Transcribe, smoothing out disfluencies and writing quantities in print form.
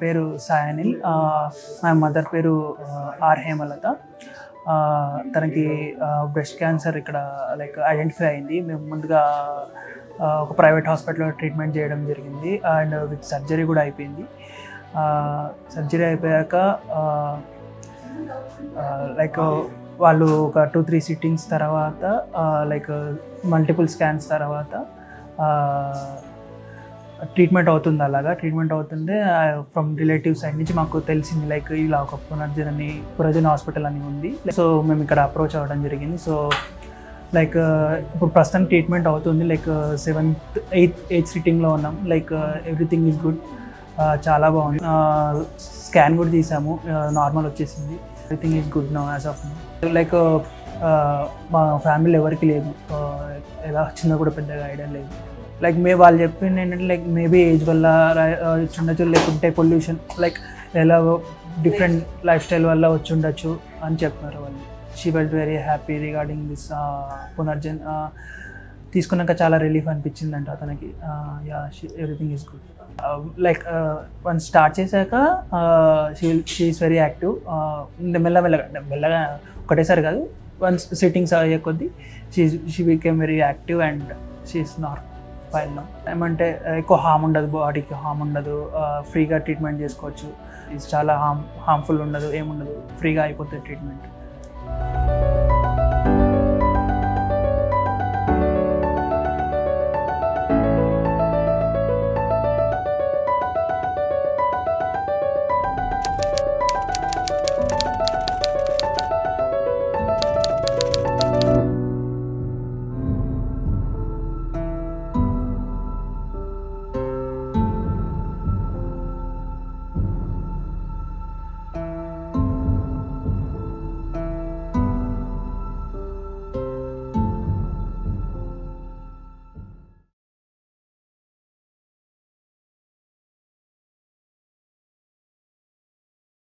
పేరు సాయి అనిల్. మా మదర్ పేరు ఆర్ హేమలత. తనకి బ్రెస్ట్ క్యాన్సర్ ఇక్కడ లైక్ ఐడెంటిఫై అయింది. మేము ముందుగా ఒక ప్రైవేట్ హాస్పిటల్లో ట్రీట్మెంట్ చేయడం జరిగింది అండ్ విత్ సర్జరీ కూడా అయిపోయింది. సర్జరీ అయిపోయాక లైక్ వాళ్ళు ఒక 2-3 సిట్టింగ్స్ తర్వాత లైక్ మల్టిపుల్ స్కాన్స్ తర్వాత ట్రీట్మెంట్ అవుతుంది. అలాగా ట్రీట్మెంట్ అవుతుంటే ఫ్రమ్ రిలేటివ్ సైడ్ నుంచి మాకు తెలిసింది లైక్ ఇలా ఒక పునర్జన్ హాస్పిటల్ అని ఉంది. సో మేము ఇక్కడ అప్రోచ్ అవ్వడం జరిగింది. సో లైక్ ఇప్పుడు ప్రస్తుతం ట్రీట్మెంట్ అవుతుంది. లైక్ 7th సిట్టింగ్లో ఉన్నాం. లైక్ ఎవ్రీథింగ్ ఈజ్ గుడ్, చాలా బాగుంది. స్కాన్ కూడా తీసాము, నార్మల్ వచ్చేసింది. Everything is good now as of now. Like మా ఫ్యామిలీ ఎవరికి లేదు, ఎలా వచ్చిందో కూడా పెద్దగా ఐడియా లేదు. లైక్ వాళ్ళు చెప్పింది ఏంటంటే లైక్ మేబీ ఏజ్ వల్ల ఉండొచ్చు, లేకుంటే పొల్యూషన్ లైక్ ఎలా డిఫరెంట్ లైఫ్ స్టైల్ వల్ల వచ్చి ఉండొచ్చు అని చెప్తున్నారు వాళ్ళు. She felt very happy regarding this Punarjan. తీసుకున్నాక చాలా రిలీఫ్ అనిపించిందంట అతనికి. Yeah, everything is good. Like one start చేశాక షీ ఈస్ వెరీ యాక్టివ్. మెల్లగా ఒకటేసారి కాదు, వన్స్ సిట్టింగ్స్ అయ్యే కొద్దీ she became very active and she is not fine now. ఏమంటే ఎక్కువ హామ్ ఉండదు, బాడీకి హామ్ ఉండదు, ఫ్రీగా ట్రీట్మెంట్ చేసుకోవచ్చు. ఇది చాలా హార్మ్ఫుల్ ఉండదు, ఏముండదు, ఫ్రీగా అయిపోతుంది ట్రీట్మెంట్.